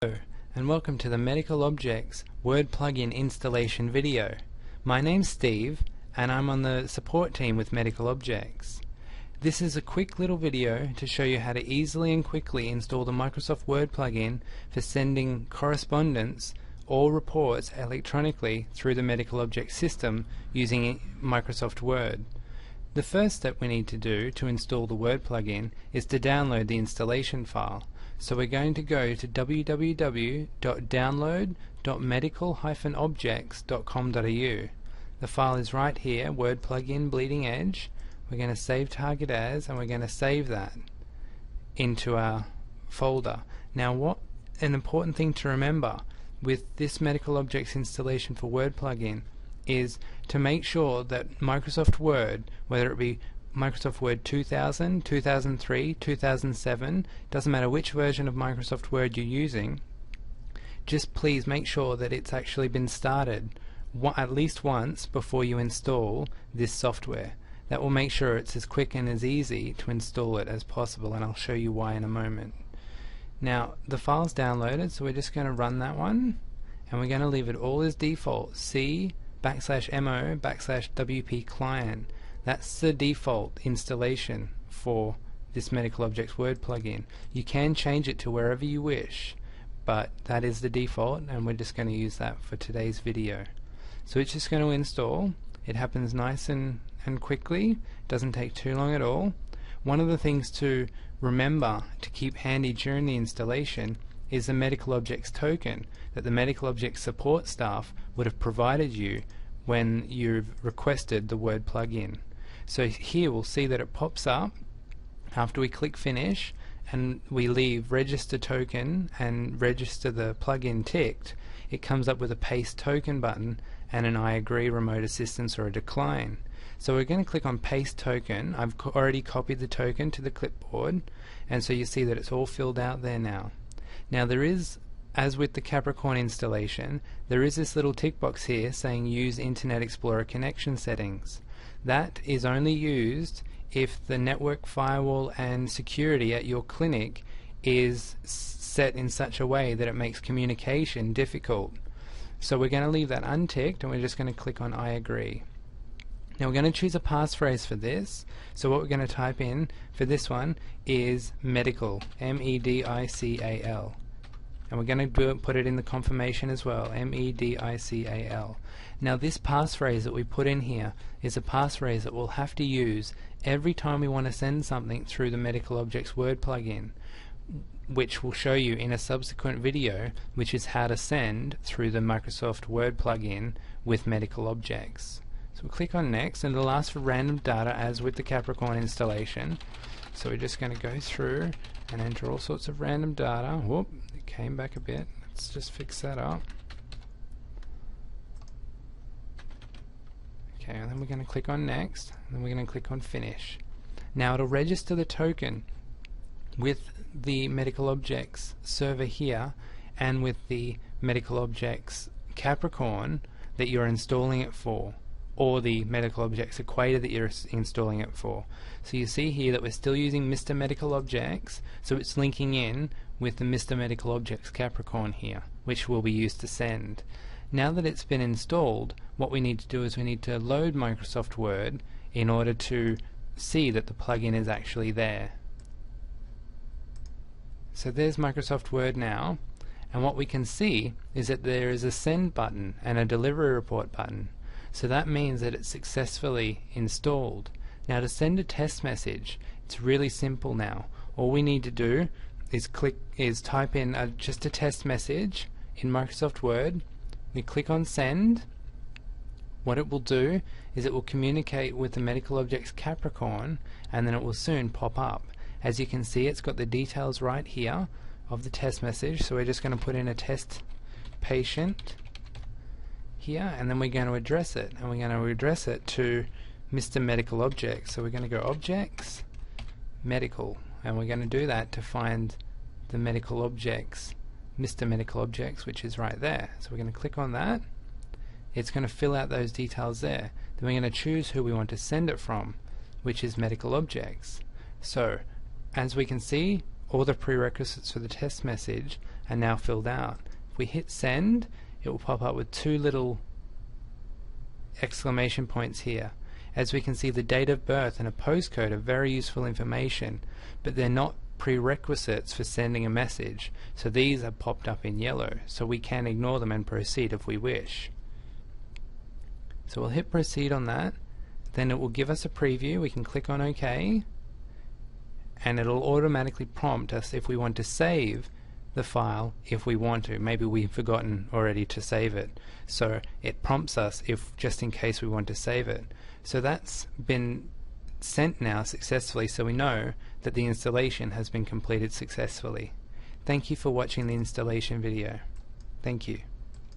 Hello, and welcome to the Medical Objects Word plugin installation video. My name's Steve, and I'm on the support team with Medical Objects. This is a quick little video to show you how to easily and quickly install the Microsoft Word plugin for sending correspondence or reports electronically through the Medical Objects system using Microsoft Word. The first step we need to do to install the Word plugin is to download the installation file. So we're going to go to www.download.medical-objects.com.au. The file is right here, Word plugin Bleeding Edge. We're going to save target as, and we're going to save that into our folder. Now, what an important thing to remember with this Medical Objects installation for Word plugin is to make sure that Microsoft Word, whether it be Microsoft Word 2000, 2003, 2007, doesn't matter which version of Microsoft Word you're using, just please make sure that it's actually been started at least once before you install this software. That will make sure it's as quick and as easy to install it as possible, and I'll show you why in a moment. Now, the file's downloaded, so we're just going to run that one, and we're going to leave it all as default, C/mo/WP client. That's the default installation for this Medical Objects Word plugin. You can change it to wherever you wish, but that is the default, and we're just going to use that for today's video. So it's just going to install. It happens nice and quickly. It doesn't take too long at all. One of the things to remember to keep handy during the installation is the Medical Objects token that the Medical Objects support staff would have provided you when you've requested the Word plugin. So here we'll see that it pops up after we click finish and we leave register token and register the plugin ticked. It comes up with a paste token button and an I agree, remote assistance, or a decline. So we're going to click on paste token. I've already copied the token to the clipboard, and so you see that it's all filled out there now. Now there is, as with the Capricorn installation, there is this little tick box here saying use Internet Explorer connection settings. That is only used if the network firewall and security at your clinic is set in such a way that it makes communication difficult. So we're going to leave that unticked, and we're just going to click on I agree. Now we're going to choose a passphrase for this. So what we're going to type in for this one is medical, MEDICAL. And we're going to put it in the confirmation as well, MEDICAL. Now this passphrase that we put in here is a passphrase that we'll have to use every time we want to send something through the Medical Objects Word plugin, which we'll show you in a subsequent video, which is how to send through the Microsoft Word plugin with Medical Objects. So we'll click on next, and it'll ask for random data as with the Capricorn installation. So we're just going to go through and enter all sorts of random data. Whoop, it came back a bit. Let's just fix that up. Okay, and then we're going to click on next, and then we're going to click on finish. Now it'll register the token with the Medical Objects server here and with the Medical Objects Capricorn that you're installing it for, or the Medical Objects Equator that you're installing it for. So you see here that we're still using Mr. Medical Objects, so it's linking in with the Mr. Medical Objects Capricorn here, which will be used to send. Now that it's been installed, what we need to do is we need to load Microsoft Word in order to see that the plugin is actually there. So there's Microsoft Word now, and what we can see is that there is a send button and a delivery report button. So that means that it's successfully installed. Now to send a test message, it's really simple now. All we need to do is type in just a test message in Microsoft Word. We click on send. What it will do is it will communicate with the Medical Objects Capricorn, and then it will soon pop up. As you can see, it's got the details right here of the test message, so we're just going to put in a test patient here, and then we're going to address it, and we're going to address it to Mr. Medical Objects. So we're going to go Objects, Medical, and we're going to do that to find the Medical Objects, Mr. Medical Objects, which is right there. So we're going to click on that. It's going to fill out those details there. Then we're going to choose who we want to send it from, which is Medical Objects. So as we can see, all the prerequisites for the test message are now filled out. If we hit send, it will pop up with two little exclamation points here. As we can see, the date of birth and a postcode are very useful information, but they're not prerequisites for sending a message, so these are popped up in yellow, so we can ignore them and proceed if we wish. So we'll hit proceed on that, then it will give us a preview. We can click on OK, and it'll automatically prompt us if we want to save the file if we want to. Maybe we've forgotten already to save it, so it prompts us if just in case we want to save it. So that's been sent now successfully, so we know that the installation has been completed successfully. Thank you for watching the installation video. Thank you.